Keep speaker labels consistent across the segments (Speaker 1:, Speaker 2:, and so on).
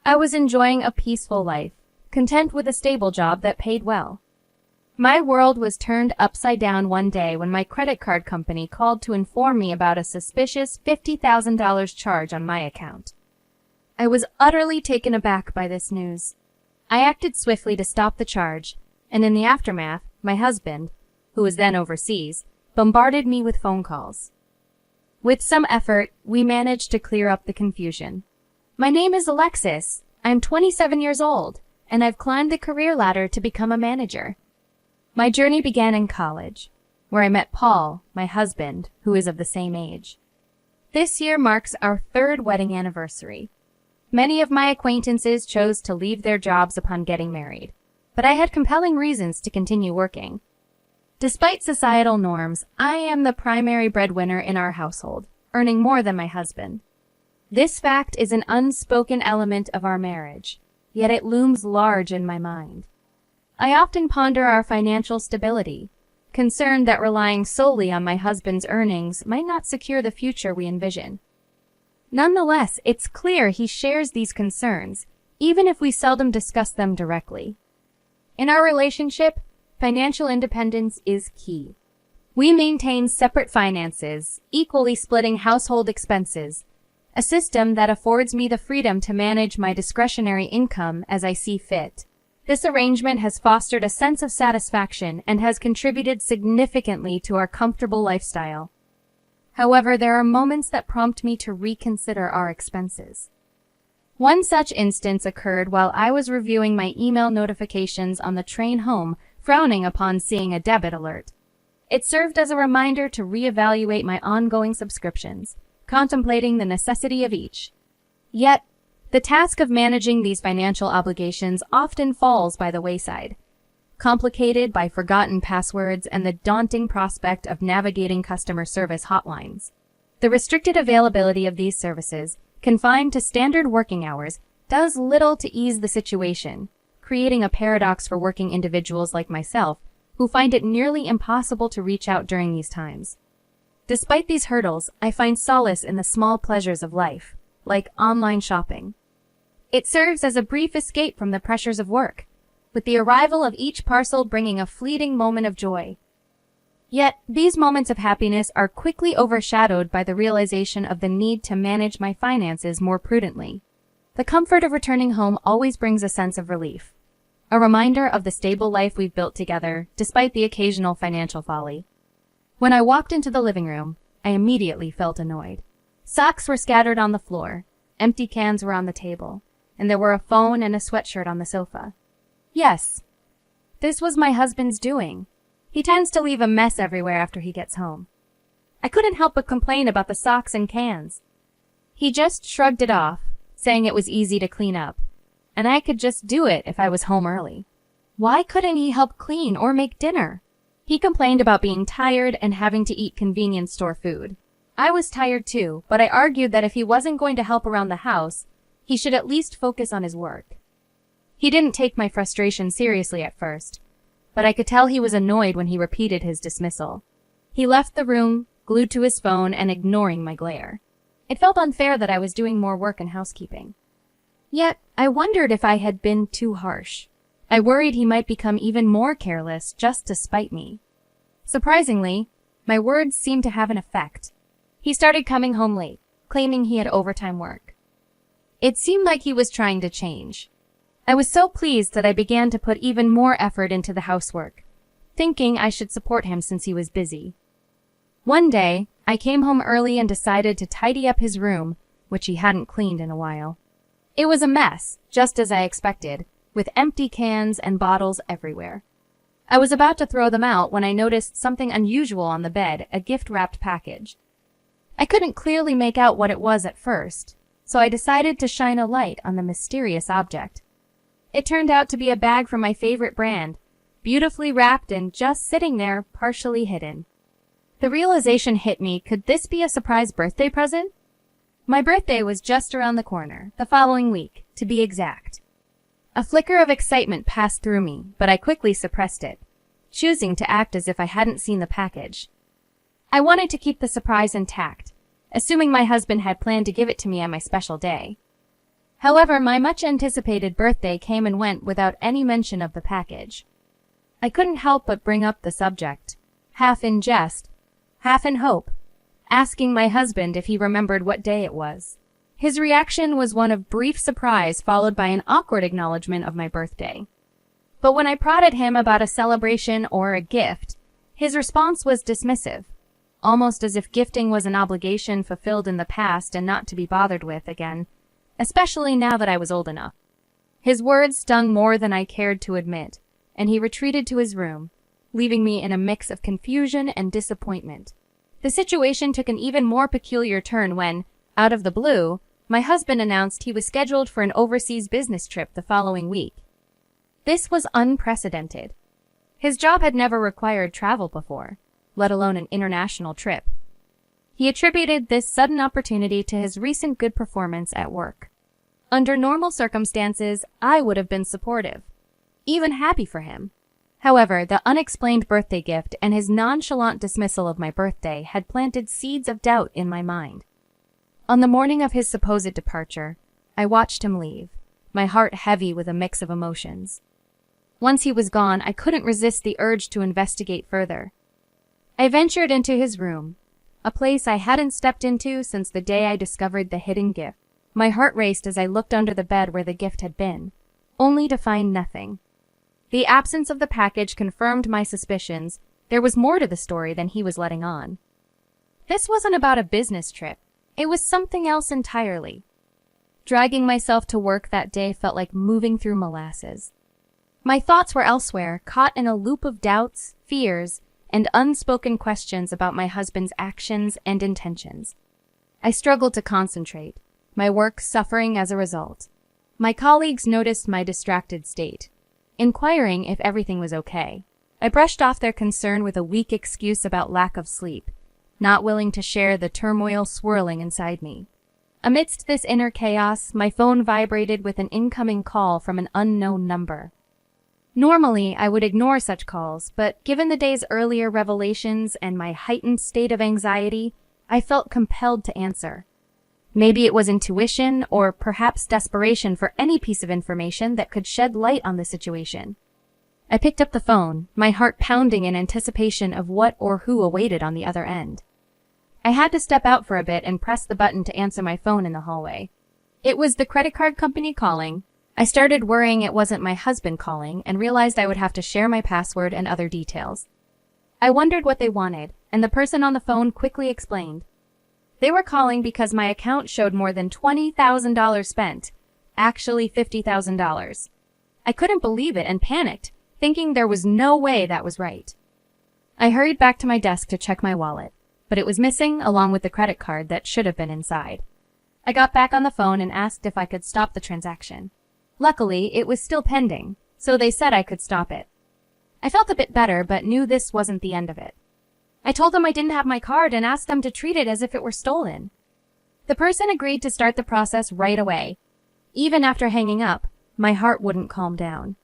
Speaker 1: I was enjoying a peaceful life, content with a stable job that paid well. My world was turned upside down one day when my credit card company called to inform me about a suspicious $50,000 charge on my account. I was utterly taken aback by this news. I acted swiftly to stop the charge, and in the aftermath, my husband, who was then overseas, bombarded me with phone calls. With some effort, we managed to clear up the confusion. My name is Alexis. I'm 27 years old, and I've climbed the career ladder to become a manager. My journey began in college, where I met Paul, my husband, who is of the same age. This year marks our third wedding anniversary. Many of my acquaintances chose to leave their jobs upon getting married, but I had compelling reasons to continue working. Despite societal norms, I am the primary breadwinner in our household, earning more than my husband. This fact is an unspoken element of our marriage, yet it looms large in my mind. I often ponder our financial stability, concerned that relying solely on my husband's earnings might not secure the future we envision. Nonetheless, it's clear he shares these concerns, even if we seldom discuss them directly. In our relationship, financial independence is key. We maintain separate finances, equally splitting household expenses, a system that affords me the freedom to manage my discretionary income as I see fit. This arrangement has fostered a sense of satisfaction and has contributed significantly to our comfortable lifestyle. However, there are moments that prompt me to reconsider our expenses. One such instance occurred while I was reviewing my email notifications on the train home, frowning upon seeing a debit alert. It served as a reminder to reevaluate my ongoing subscriptions, contemplating the necessity of each. Yet, the task of managing these financial obligations often falls by the wayside, complicated by forgotten passwords and the daunting prospect of navigating customer service hotlines. The restricted availability of these services, confined to standard working hours, does little to ease the situation, creating a paradox for working individuals like myself, who find it nearly impossible to reach out during these times. Despite these hurdles, I find solace in the small pleasures of life, like online shopping. It serves as a brief escape from the pressures of work, with the arrival of each parcel bringing a fleeting moment of joy. Yet, these moments of happiness are quickly overshadowed by the realization of the need to manage my finances more prudently. The comfort of returning home always brings a sense of relief, a reminder of the stable life we've built together, despite the occasional financial folly. When I walked into the living room, I immediately felt annoyed. Socks were scattered on the floor, empty cans were on the table, and there were a phone and a sweatshirt on the sofa. Yes, this was my husband's doing. He tends to leave a mess everywhere after he gets home. I couldn't help but complain about the socks and cans. He just shrugged it off, saying it was easy to clean up, and I could just do it if I was home early. Why couldn't he help clean or make dinner? He complained about being tired and having to eat convenience store food. I was tired too, but I argued that if he wasn't going to help around the house, he should at least focus on his work. He didn't take my frustration seriously at first, but I could tell he was annoyed when he repeated his dismissal. He left the room, glued to his phone and ignoring my glare. It felt unfair that I was doing more work in housekeeping. Yet, I wondered if I had been too harsh. I worried he might become even more careless just to spite me. Surprisingly, my words seemed to have an effect. He started coming home late, claiming he had overtime work. It seemed like he was trying to change. I was so pleased that I began to put even more effort into the housework, thinking I should support him since he was busy. One day, I came home early and decided to tidy up his room, which he hadn't cleaned in a while. It was a mess, just as I expected, with empty cans and bottles everywhere. I was about to throw them out when I noticed something unusual on the bed, a gift-wrapped package. I couldn't clearly make out what it was at first, so I decided to shine a light on the mysterious object. It turned out to be a bag from my favorite brand, beautifully wrapped and just sitting there, partially hidden. The realization hit me, could this be a surprise birthday present? My birthday was just around the corner, the following week, to be exact. A flicker of excitement passed through me, but I quickly suppressed it, choosing to act as if I hadn't seen the package. I wanted to keep the surprise intact, assuming my husband had planned to give it to me on my special day. However, my much-anticipated birthday came and went without any mention of the package. I couldn't help but bring up the subject, half in jest, half in hope, asking my husband if he remembered what day it was. His reaction was one of brief surprise followed by an awkward acknowledgement of my birthday. But when I prodded him about a celebration or a gift, his response was dismissive, almost as if gifting was an obligation fulfilled in the past and not to be bothered with again, especially now that I was old enough. His words stung more than I cared to admit, and he retreated to his room, leaving me in a mix of confusion and disappointment. The situation took an even more peculiar turn when, out of the blue, my husband announced he was scheduled for an overseas business trip the following week. This was unprecedented. His job had never required travel before, let alone an international trip. He attributed this sudden opportunity to his recent good performance at work. Under normal circumstances, I would have been supportive, even happy for him. However, the unexplained birthday gift and his nonchalant dismissal of my birthday had planted seeds of doubt in my mind. On the morning of his supposed departure, I watched him leave, my heart heavy with a mix of emotions. Once he was gone, I couldn't resist the urge to investigate further. I ventured into his room, a place I hadn't stepped into since the day I discovered the hidden gift. My heart raced as I looked under the bed where the gift had been, only to find nothing. The absence of the package confirmed my suspicions. There was more to the story than he was letting on. This wasn't about a business trip. It was something else entirely. Dragging myself to work that day felt like moving through molasses. My thoughts were elsewhere, caught in a loop of doubts, fears, and unspoken questions about my husband's actions and intentions. I struggled to concentrate, my work suffering as a result. My colleagues noticed my distracted state, inquiring if everything was okay. I brushed off their concern with a weak excuse about lack of sleep, not willing to share the turmoil swirling inside me. Amidst this inner chaos, my phone vibrated with an incoming call from an unknown number. Normally, I would ignore such calls, but given the day's earlier revelations and my heightened state of anxiety, I felt compelled to answer. Maybe it was intuition, or perhaps desperation for any piece of information that could shed light on the situation. I picked up the phone, my heart pounding in anticipation of what or who awaited on the other end. I had to step out for a bit and press the button to answer my phone in the hallway. It was the credit card company calling. I started worrying it wasn't my husband calling and realized I would have to share my password and other details. I wondered what they wanted, and the person on the phone quickly explained. They were calling because my account showed more than $20,000 spent, actually $50,000. I couldn't believe it and panicked, thinking there was no way that was right. I hurried back to my desk to check my wallet, but it was missing along with the credit card that should have been inside. I got back on the phone and asked if I could stop the transaction. Luckily, it was still pending, so they said I could stop it. I felt a bit better, but knew this wasn't the end of it. I told them I didn't have my card and asked them to treat it as if it were stolen. The person agreed to start the process right away. Even after hanging up, my heart wouldn't calm down.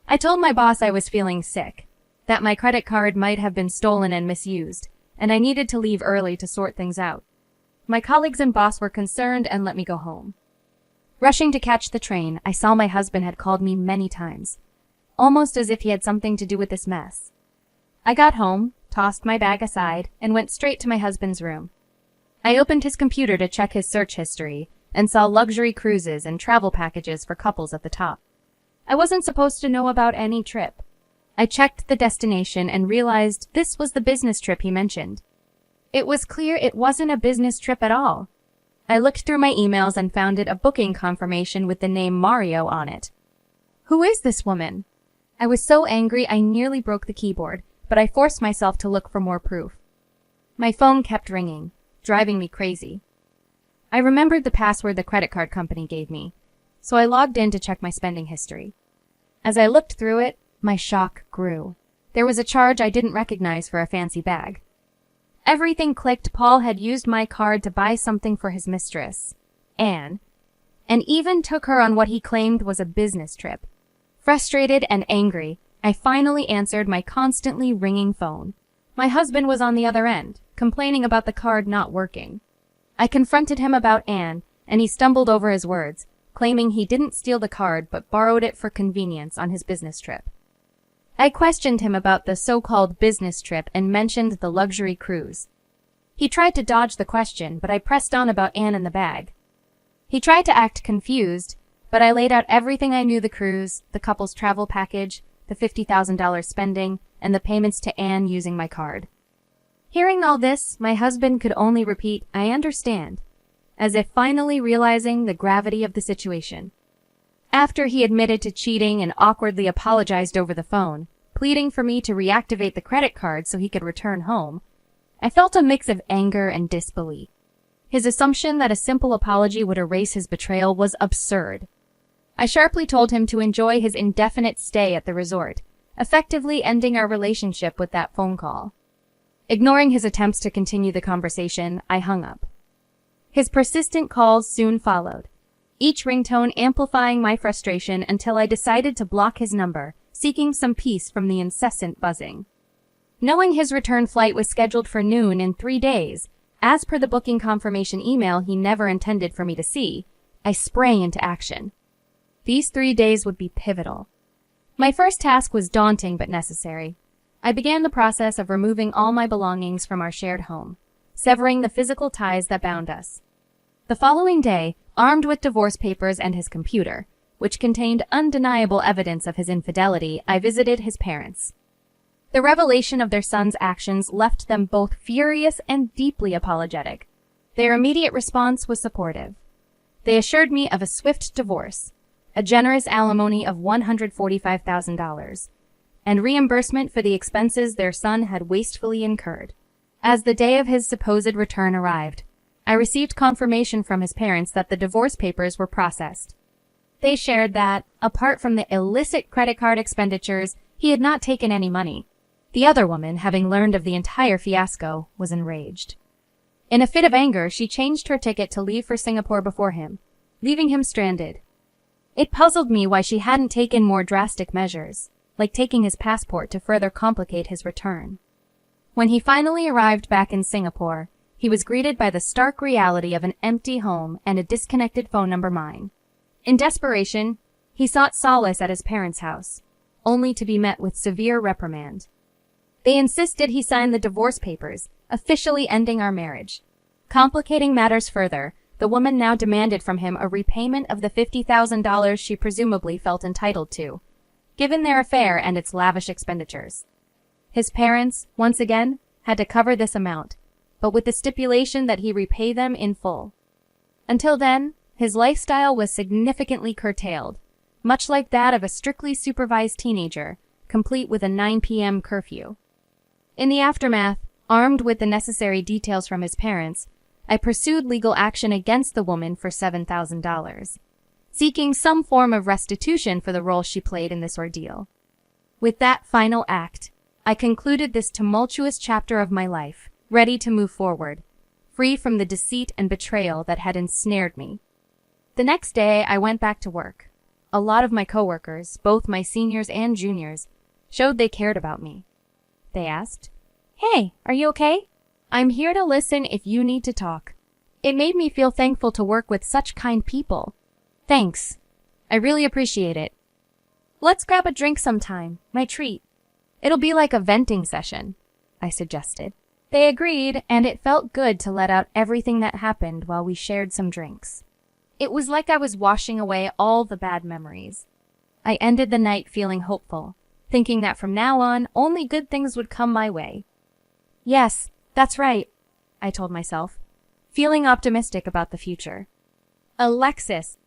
Speaker 1: I told my boss I was feeling sick, that my credit card might have been stolen and misused, and I needed to leave early to sort things out. My colleagues and boss were concerned and let me go home. Rushing to catch the train, I saw my husband had called me many times, almost as if he had something to do with this mess. I got home, tossed my bag aside, and went straight to my husband's room. I opened his computer to check his search history and saw luxury cruises and travel packages for couples at the top. I wasn't supposed to know about any trip. I checked the destination and realized this was the business trip he mentioned. It was clear it wasn't a business trip at all. I looked through my emails and found it a booking confirmation with the name Mario on it. Who is this woman? I was so angry I nearly broke the keyboard, but I forced myself to look for more proof. My phone kept ringing, driving me crazy. I remembered the password the credit card company gave me, so I logged in to check my spending history. As I looked through it, my shock grew. There was a charge I didn't recognize for a fancy bag. Everything clicked. Paul had used my card to buy something for his mistress, Anne, and even took her on what he claimed was a business trip. Frustrated and angry, I finally answered my constantly ringing phone. My husband was on the other end, complaining about the card not working. I confronted him about Anne, and he stumbled over his words, claiming he didn't steal the card but borrowed it for convenience on his business trip. I questioned him about the so-called business trip and mentioned the luxury cruise. He tried to dodge the question, but I pressed on about Anne and the bag. He tried to act confused, but I laid out everything I knew: the cruise, the couple's travel package, the $50,000 spending, and the payments to Anne using my card. Hearing all this, my husband could only repeat, "I understand," as if finally realizing the gravity of the situation. After he admitted to cheating and awkwardly apologized over the phone, pleading for me to reactivate the credit card so he could return home, I felt a mix of anger and disbelief. His assumption that a simple apology would erase his betrayal was absurd. I sharply told him to enjoy his indefinite stay at the resort, effectively ending our relationship with that phone call. Ignoring his attempts to continue the conversation, I hung up. His persistent calls soon followed, each ringtone amplifying my frustration until I decided to block his number, seeking some peace from the incessant buzzing. Knowing his return flight was scheduled for noon in 3 days, as per the booking confirmation email he never intended for me to see, I sprang into action. These 3 days would be pivotal. My first task was daunting but necessary. I began the process of removing all my belongings from our shared home, severing the physical ties that bound us. The following day, armed with divorce papers and his computer, which contained undeniable evidence of his infidelity, I visited his parents. The revelation of their son's actions left them both furious and deeply apologetic. Their immediate response was supportive. They assured me of a swift divorce, a generous alimony of $145,000, and reimbursement for the expenses their son had wastefully incurred. As the day of his supposed return arrived, I received confirmation from his parents that the divorce papers were processed. They shared that, apart from the illicit credit card expenditures, he had not taken any money. The other woman, having learned of the entire fiasco, was enraged. In a fit of anger, she changed her ticket to leave for Singapore before him, leaving him stranded. It puzzled me why she hadn't taken more drastic measures, like taking his passport to further complicate his return. When he finally arrived back in Singapore, he was greeted by the stark reality of an empty home and a disconnected phone number mine. In desperation, he sought solace at his parents' house, only to be met with severe reprimand. They insisted he sign the divorce papers, officially ending our marriage. Complicating matters further, the woman now demanded from him a repayment of the $50,000 she presumably felt entitled to, given their affair and its lavish expenditures. His parents, once again, had to cover this amount, but with the stipulation that he repay them in full. Until then, his lifestyle was significantly curtailed, much like that of a strictly supervised teenager, complete with a 9 p.m. curfew. In the aftermath, armed with the necessary details from his parents, I pursued legal action against the woman for $7,000, seeking some form of restitution for the role she played in this ordeal. With that final act, I concluded this tumultuous chapter of my life, ready to move forward, free from the deceit and betrayal that had ensnared me. The next day, I went back to work. A lot of my coworkers, both my seniors and juniors, showed they cared about me. They asked, "Hey, are you okay? I'm here to listen if you need to talk." It made me feel thankful to work with such kind people. Thanks. I really appreciate it. Let's grab a drink sometime, my treat. It'll be like a venting session, I suggested. They agreed, and it felt good to let out everything that happened while we shared some drinks. It was like I was washing away all the bad memories. I ended the night feeling hopeful, thinking that from now on, only good things would come my way. Yes, that's right, I told myself, feeling optimistic about the future. Alexis,